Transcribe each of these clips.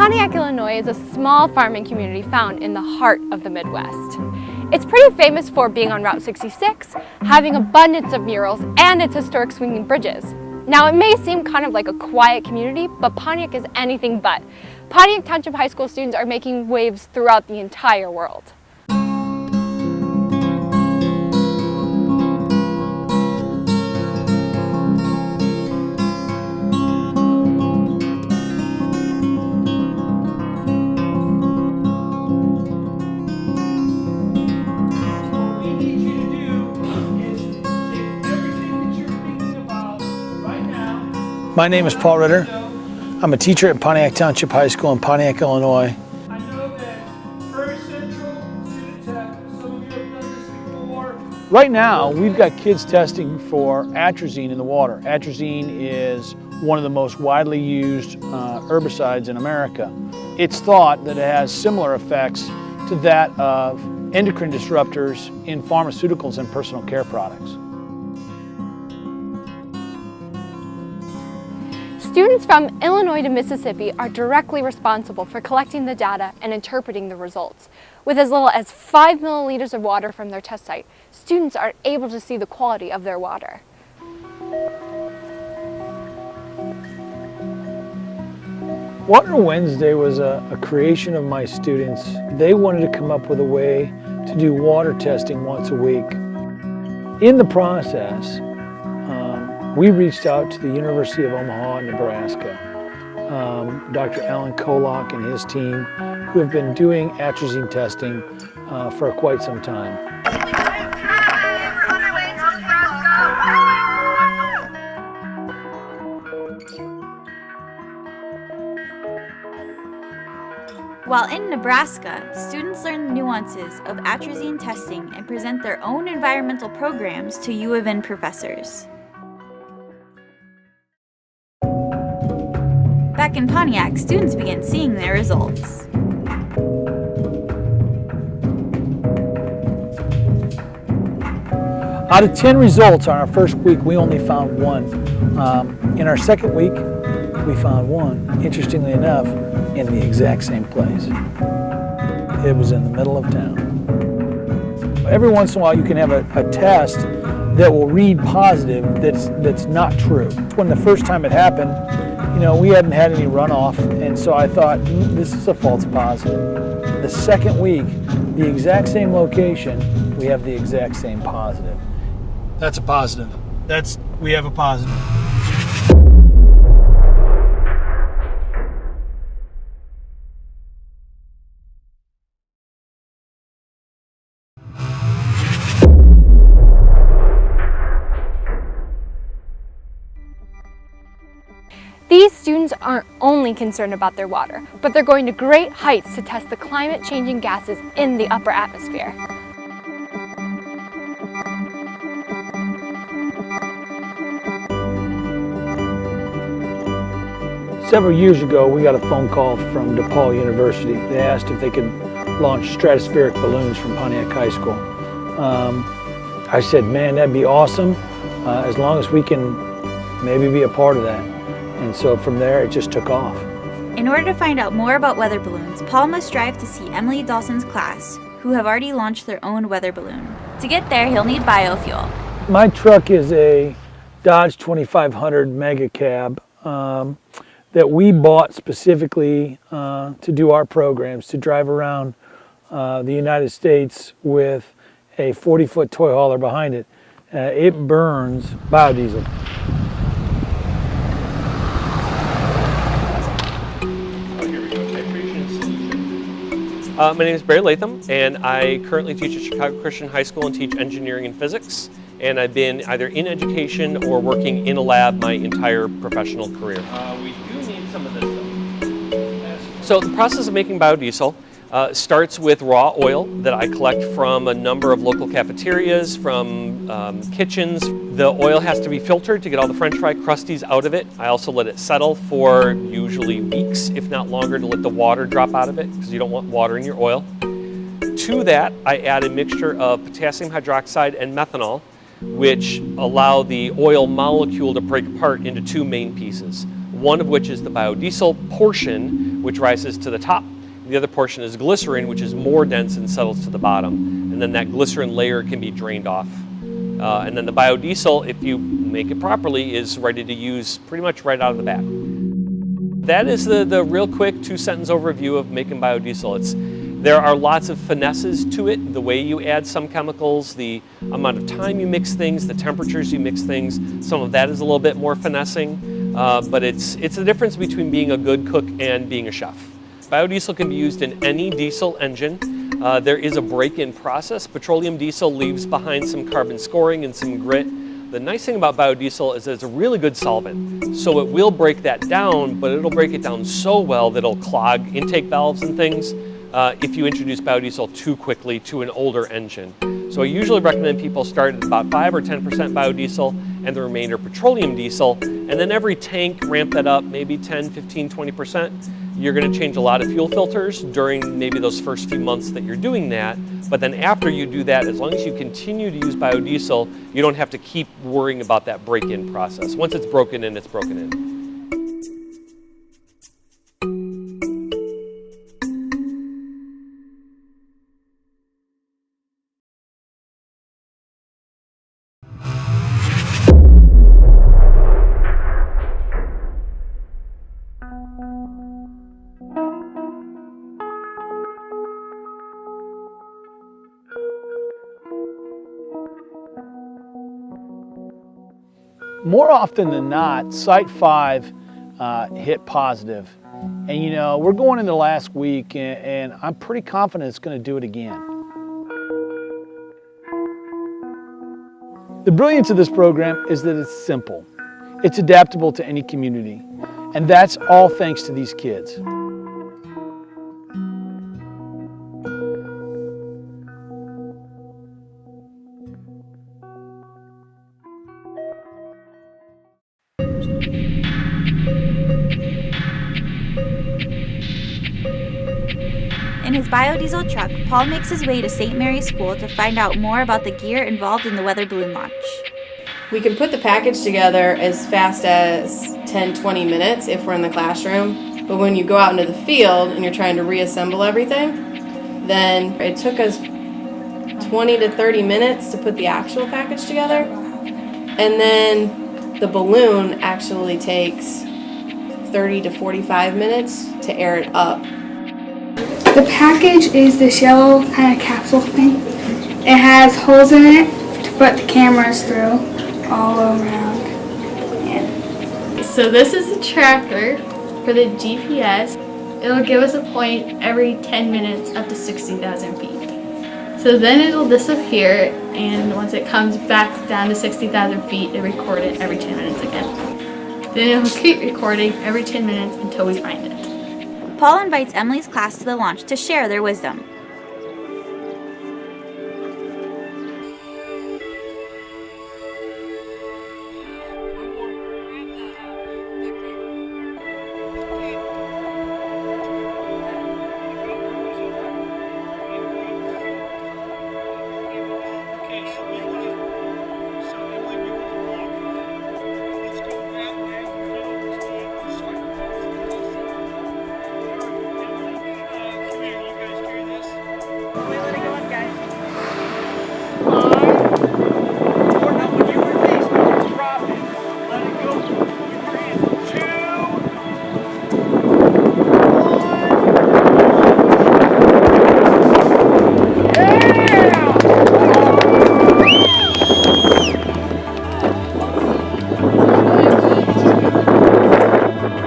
Pontiac, Illinois is a small farming community found in the heart of the Midwest. It's pretty famous for being on Route 66, having abundance of murals, and its historic swinging bridges. Now, it may seem kind of like a quiet community, but Pontiac is anything but. Pontiac Township High School students are making waves throughout the entire world. My name is Paul Ritter. I'm a teacher at Pontiac Township High School in Pontiac, Illinois. I know that Prairie Central students have, some of you have done this before. Right now, we've got kids testing for atrazine in the water. Atrazine is one of the most widely used herbicides in America. It's thought that it has similar effects to that of endocrine disruptors in pharmaceuticals and personal care products. Students from Illinois to Mississippi are directly responsible for collecting the data and interpreting the results. With as little as 5 milliliters of water from their test site, students are able to see the quality of their water. Water Wednesday was a creation of my students. They wanted to come up with a way to do water testing once a week. In the process, we reached out to the University of Omaha, Nebraska. Dr. Alan Kolak and his team, who have been doing atrazine testing for quite some time. While in Nebraska, students learn the nuances of atrazine testing and present their own environmental programs to U of N professors. Back in Pontiac, students began seeing their results. Out of 10 results on our first week, we only found one. In our second week, we found one, interestingly enough, in the exact same place. It was in the middle of town. Every once in a while, you can have a test that will read positive that's not true. When the first time it happened, you know, we hadn't had any runoff, and so I thought, this is a false positive. The second week, the exact same location, we have the exact same positive. That's a positive. We have a positive. These students aren't only concerned about their water, but they're going to great heights to test the climate-changing gases in the upper atmosphere. Several years ago, we got a phone call from DePaul University. They asked if they could launch stratospheric balloons from Pontiac High School. I said, man, that'd be awesome, as long as we can maybe be a part of that. And so from there, it just took off. In order to find out more about weather balloons, Paul must drive to see Emily Dawson's class, who have already launched their own weather balloon. To get there, he'll need biofuel. My truck is a Dodge 2500 Mega Cab that we bought specifically to do our programs, to drive around the United States with a 40-foot toy hauler behind it. It burns biodiesel. My name is Barry Latham, and I currently teach at Chicago Christian High School and teach engineering and physics. And I've been either in education or working in a lab my entire professional career. We do need some of this though. So the process of making biodiesel starts with raw oil that I collect from a number of local cafeterias, from kitchens. The oil has to be filtered to get all the French fry crusties out of it. I also let it settle for usually weeks, if not longer, to let the water drop out of it, because you don't want water in your oil. To that, I add a mixture of potassium hydroxide and methanol, which allow the oil molecule to break apart into two main pieces. One of which is the biodiesel portion, which rises to the top. The other portion is glycerin, which is more dense and settles to the bottom. And then that glycerin layer can be drained off. And then the biodiesel, if you make it properly, is ready to use pretty much right out of the bat. That is the real quick 2-sentence overview of making biodiesel. There are lots of finesses to it, the way you add some chemicals, the amount of time you mix things, the temperatures you mix things. Some of that is a little bit more finessing, but it's the difference between being a good cook and being a chef. Biodiesel can be used in any diesel engine. There is a break-in process. Petroleum diesel leaves behind some carbon scoring and some grit. The nice thing about biodiesel is that it's a really good solvent. So it will break that down, but it'll break it down so well that it'll clog intake valves and things if you introduce biodiesel too quickly to an older engine. So I usually recommend people start at about 5 or 10% biodiesel and the remainder petroleum diesel, and then every tank ramp that up maybe 10, 15, 20%. You're going to change a lot of fuel filters during maybe those first few months that you're doing that, but then after you do that, as long as you continue to use biodiesel, you don't have to keep worrying about that break-in process. Once it's broken in, it's broken in. More often than not, Site 5 hit positive. And you know, we're going into last week and I'm pretty confident it's going to do it again. The brilliance of this program is that it's simple. It's adaptable to any community. And that's all thanks to these kids. In his biodiesel truck, Paul makes his way to St. Mary's School to find out more about the gear involved in the weather balloon launch. We can put the package together as fast as 10-20 minutes if we're in the classroom, but when you go out into the field and you're trying to reassemble everything, then it took us 20 to 30 minutes to put the actual package together, and then the balloon actually takes 30 to 45 minutes to air it up. The package is this yellow kind of capsule thing. It has holes in it to put the cameras through all around. Yeah. So this is a tracker for the GPS. It'll give us a point every 10 minutes up to 60,000 feet. So then it'll disappear, and once it comes back down to 60,000 feet, it'll record it every 10 minutes again. Then it'll keep recording every 10 minutes until we find it. Paul invites Emily's class to the launch to share their wisdom.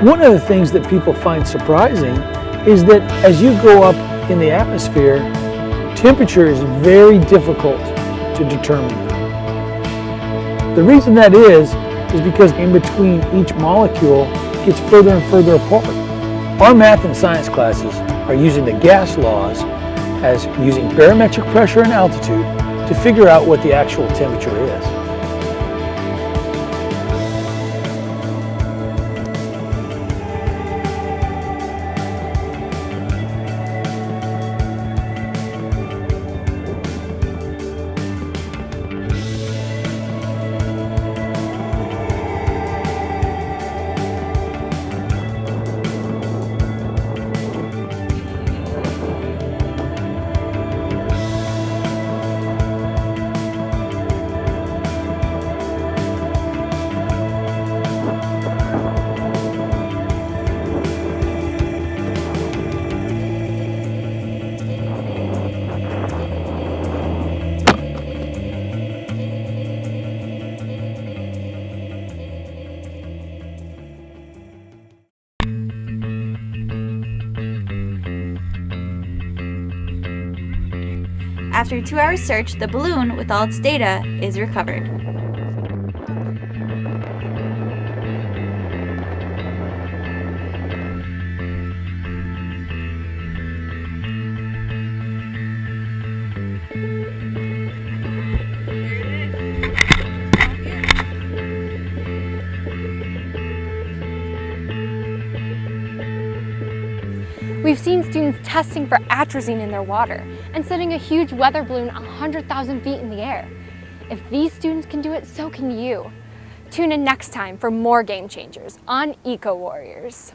One of the things that people find surprising is that as you go up in the atmosphere, temperature is very difficult to determine. The reason that is because in between each molecule gets further and further apart. Our math and science classes are using the gas laws as using barometric pressure and altitude to figure out what the actual temperature is. After a 2-hour search, the balloon, with all its data, is recovered. We've seen students testing for atrazine in their water and setting a huge weather balloon 100,000 feet in the air. If these students can do it, so can you. Tune in next time for more game changers on ecoWarriors.